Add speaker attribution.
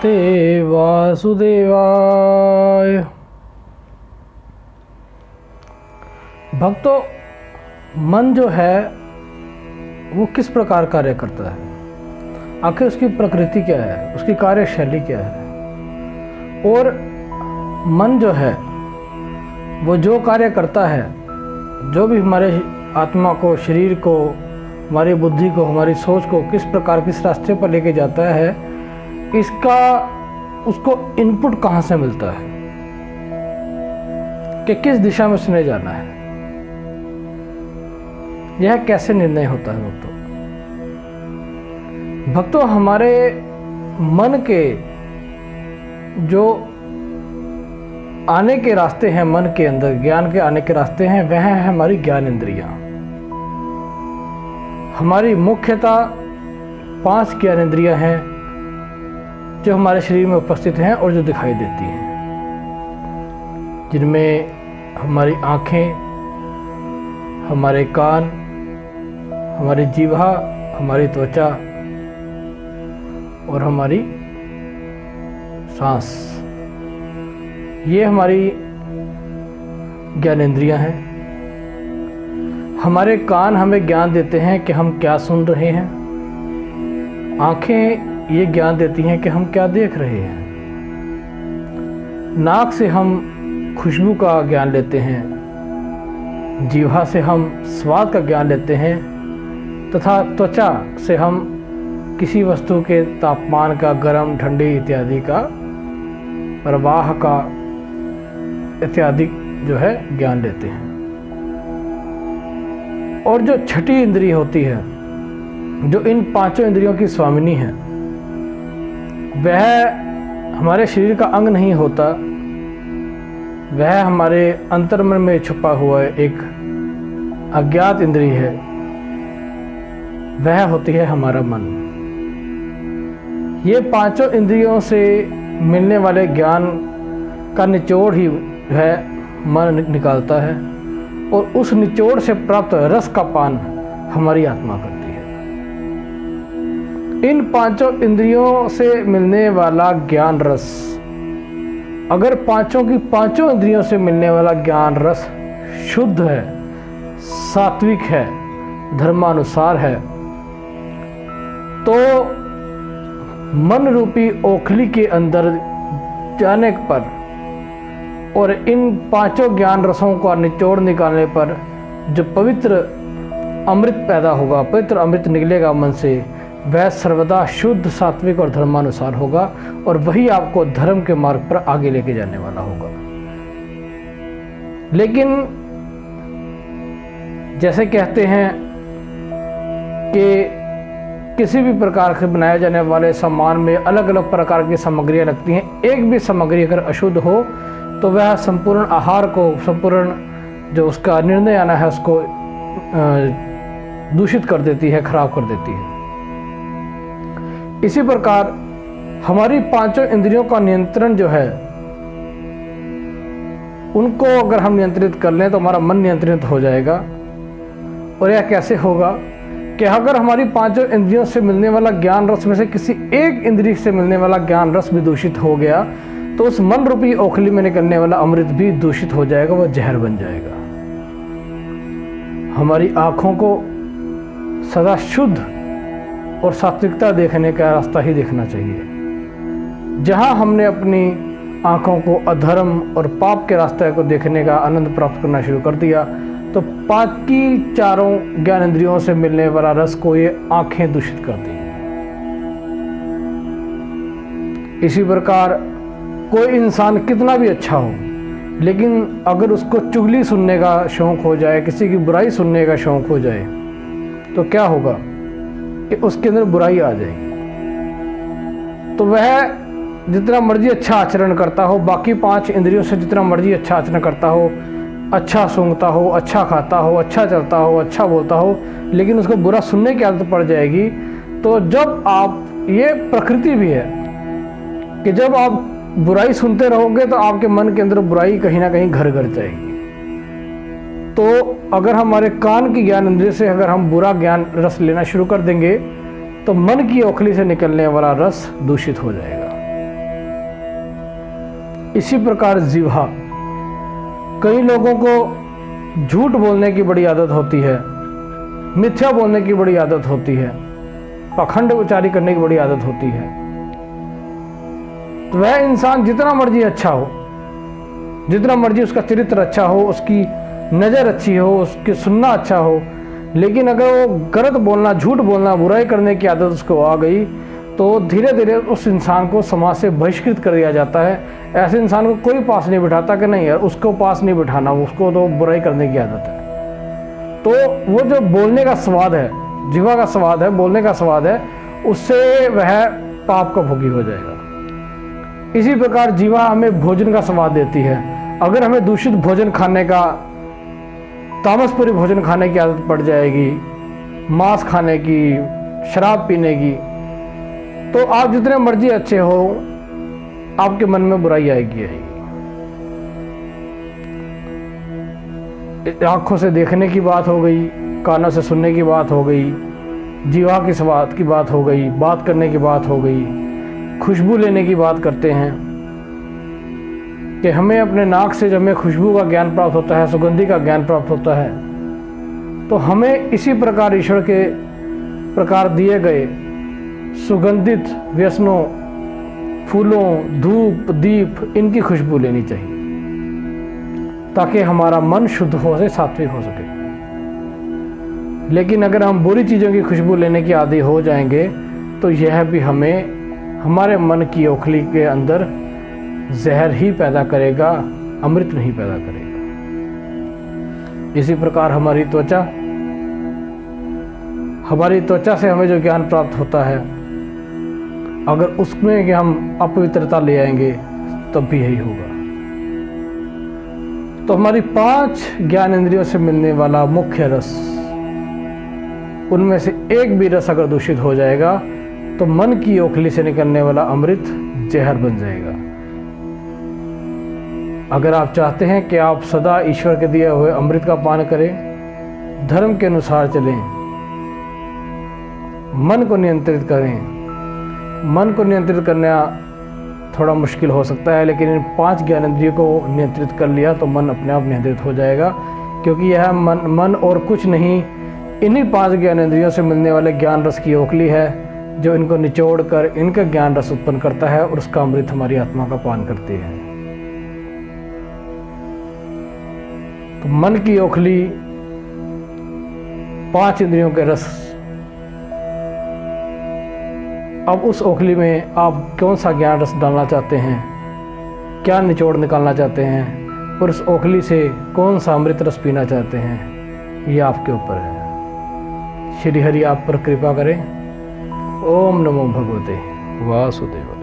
Speaker 1: नमस्ते वासुदेवाय। भक्तों, मन जो है वो किस प्रकार कार्य करता है, आखिर उसकी प्रकृति क्या है, उसकी कार्यशैली क्या है। और मन जो है वो जो कार्य करता है, जो भी हमारे आत्मा को, शरीर को, हमारी बुद्धि को, हमारी सोच को किस प्रकार किस रास्ते पर लेके जाता है, इसका उसको इनपुट कहाँ से मिलता है कि किस दिशा में उसने जाना है, यह कैसे निर्णय होता है। भक्तों, हमारे मन के जो आने के रास्ते हैं, मन के अंदर ज्ञान के आने के रास्ते हैं, वह है हमारी ज्ञान इंद्रियां। हमारी मुख्यतः 5 ज्ञान इंद्रियां हैं जो हमारे शरीर में उपस्थित हैं और जो दिखाई देती हैं, जिनमें हमारी आँखें, हमारे कान, हमारी जीवा, हमारी त्वचा और हमारी सांस, ये हमारी ज्ञान इंद्रियां हैं। हमारे कान हमें ज्ञान देते हैं कि हम क्या सुन रहे हैं। आँखें ये ज्ञान देती हैं कि हम क्या देख रहे हैं। नाक से हम खुशबू का ज्ञान लेते हैं, जीवा से हम स्वाद का ज्ञान लेते हैं, तथा त्वचा से हम किसी वस्तु के तापमान का, गर्म, ठंडी इत्यादि का, प्रवाह का इत्यादि जो है ज्ञान लेते हैं। और जो छठी इंद्रिय होती है, जो इन 5 इंद्रियों की स्वामिनी है, वह हमारे शरीर का अंग नहीं होता, वह हमारे अंतर्मन में छुपा हुआ एक अज्ञात इंद्रिय है, वह होती है हमारा मन। ये 5 इंद्रियों से मिलने वाले ज्ञान का निचोड़ ही है मन निकालता है, और उस निचोड़ से प्राप्त रस का पान हमारी आत्मा करती है। इन 5 इंद्रियों से मिलने वाला ज्ञान रस, अगर 5 की 5 इंद्रियों से मिलने वाला ज्ञान रस शुद्ध है, सात्विक है, धर्मानुसार है, तो मन रूपी ओखली के अंदर जाने पर और इन 5 ज्ञान रसों का निचोड़ निकालने पर जो पवित्र अमृत पैदा होगा, पवित्र अमृत निकलेगा मन से, वह सर्वदा शुद्ध, सात्विक और धर्मानुसार होगा, और वही आपको धर्म के मार्ग पर आगे लेके जाने वाला होगा। लेकिन जैसे कहते हैं कि किसी भी प्रकार से बनाए जाने वाले सामान में अलग अलग प्रकार की सामग्रियां लगती हैं, एक भी सामग्री अगर अशुद्ध हो तो वह संपूर्ण आहार को, संपूर्ण जो उसका निर्णय आना है, उसको दूषित कर देती है, खराब कर देती है। इसी प्रकार हमारी 5 इंद्रियों का नियंत्रण जो है, उनको अगर हम नियंत्रित कर लें तो हमारा मन नियंत्रित हो जाएगा। और यह कैसे होगा कि अगर हमारी 5 इंद्रियों से मिलने वाला ज्ञान रस में से किसी एक इंद्रिय से मिलने वाला ज्ञान रस भी दूषित हो गया, तो उस मन रूपी ओखली में निकलने वाला अमृत भी दूषित हो जाएगा, वह जहर बन जाएगा। हमारी आँखों को सदा शुद्ध और सात्विकता देखने का रास्ता ही देखना चाहिए। जहाँ हमने अपनी आँखों को अधर्म और पाप के रास्ते को देखने का आनंद प्राप्त करना शुरू कर दिया, तो 5 4 ज्ञान इंद्रियों से मिलने वाला रस को ये आँखें दूषित करती हैं। इसी प्रकार कोई इंसान कितना भी अच्छा हो, लेकिन अगर उसको चुगली सुनने का शौक़ हो जाए, किसी की बुराई सुनने का शौक़ हो जाए, तो क्या होगा कि उसके अंदर बुराई आ जाएगी। तो वह जितना मर्जी अच्छा आचरण करता हो, बाकी 5 इंद्रियों से जितना मर्जी अच्छा आचरण करता हो, अच्छा सूंघता हो, अच्छा खाता हो, अच्छा चलता हो, अच्छा बोलता हो, लेकिन उसको बुरा सुनने की आदत पड़ जाएगी। तो जब आप, ये प्रकृति भी है कि जब आप बुराई सुनते रहोगे तो आपके मन के अंदर बुराई कहीं ना कहीं घर घर जाएगी। तो अगर हमारे कान की ज्ञान इंद्रिय से अगर हम बुरा ज्ञान रस लेना शुरू कर देंगे, तो मन की ओखली से निकलने वाला रस दूषित हो जाएगा। इसी प्रकार जिह्वा, कई लोगों को झूठ बोलने की बड़ी आदत होती है, मिथ्या बोलने की बड़ी आदत होती है, पाखंड उच्चारी करने की बड़ी आदत होती है। तो वह इंसान जितना मर्जी अच्छा हो, जितना मर्जी उसका चरित्र अच्छा हो, उसकी नज़र अच्छी हो, उसके सुनना अच्छा हो, लेकिन अगर वो गलत बोलना, झूठ बोलना, बुराई करने की आदत उसको आ गई तो धीरे धीरे उस इंसान को समाज से बहिष्कृत कर दिया जाता है। ऐसे इंसान को कोई पास नहीं बिठाता कि नहीं यार उसको पास नहीं बिठाना, उसको तो बुराई करने की आदत है। तो वो जो बोलने का स्वाद है, जीवा का स्वाद है, बोलने का स्वाद है, उससे वह पाप का भोगी हो जाएगा। इसी प्रकार जीवा हमें भोजन का स्वाद देती है। अगर हमें दूषित भोजन खाने का, तामसपुरी भोजन खाने की आदत पड़ जाएगी, मांस खाने की, शराब पीने की, तो आप जितने मर्जी अच्छे हो, आपके मन में बुराई आएगी। आंखों से देखने की बात हो गई, कानों से सुनने की बात हो गई, जीवा की स्वाद की बात हो गई, बात करने की बात हो गई, खुशबू लेने की बात करते हैं कि हमें अपने नाक से जब हमें खुशबू का ज्ञान प्राप्त होता है, सुगंधी का ज्ञान प्राप्त होता है, तो हमें इसी प्रकार ईश्वर के प्रकार दिए गए सुगंधित व्यसनों, फूलों, धूप, दीप, इनकी खुशबू लेनी चाहिए ताकि हमारा मन शुद्ध हो से सात्विक हो सके। लेकिन अगर हम बुरी चीज़ों की खुशबू लेने की आदी हो जाएंगे तो यह भी हमें हमारे मन की ओखली के अंदर जहर ही पैदा करेगा, अमृत नहीं पैदा करेगा। इसी प्रकार हमारी त्वचा से हमें जो ज्ञान प्राप्त होता है, अगर उसमें कि हम अपवित्रता ले आएंगे तब भी यही होगा। तो हमारी 5 ज्ञान इंद्रियों से मिलने वाला मुख्य रस, उनमें से एक भी रस अगर दूषित हो जाएगा तो मन की ओखली से निकलने वाला अमृत जहर बन जाएगा। अगर आप चाहते हैं कि आप सदा ईश्वर के दिए हुए अमृत का पान करें, धर्म के अनुसार चलें, मन को नियंत्रित करें। मन को नियंत्रित करना थोड़ा मुश्किल हो सकता है, लेकिन इन 5 ज्ञानेंद्रियों को नियंत्रित कर लिया तो मन अपने आप नियंत्रित हो जाएगा, क्योंकि यह मन और कुछ नहीं, इन्हीं 5 ज्ञानेंद्रियों से मिलने वाले ज्ञान रस की ओखली है जो इनको निचोड़ कर इनका ज्ञान रस उत्पन्न करता है और उसका अमृत हमारी आत्मा का पान करती है। तो मन की ओखली 5 इंद्रियों के रस, अब उस ओखली में आप कौन सा ज्ञान रस डालना चाहते हैं, क्या निचोड़ निकालना चाहते हैं, और उस ओखली से कौन सा अमृत रस पीना चाहते हैं, ये आपके ऊपर है। श्री हरि आप पर कृपा करें। ओम नमो भगवते वासुदेवाय।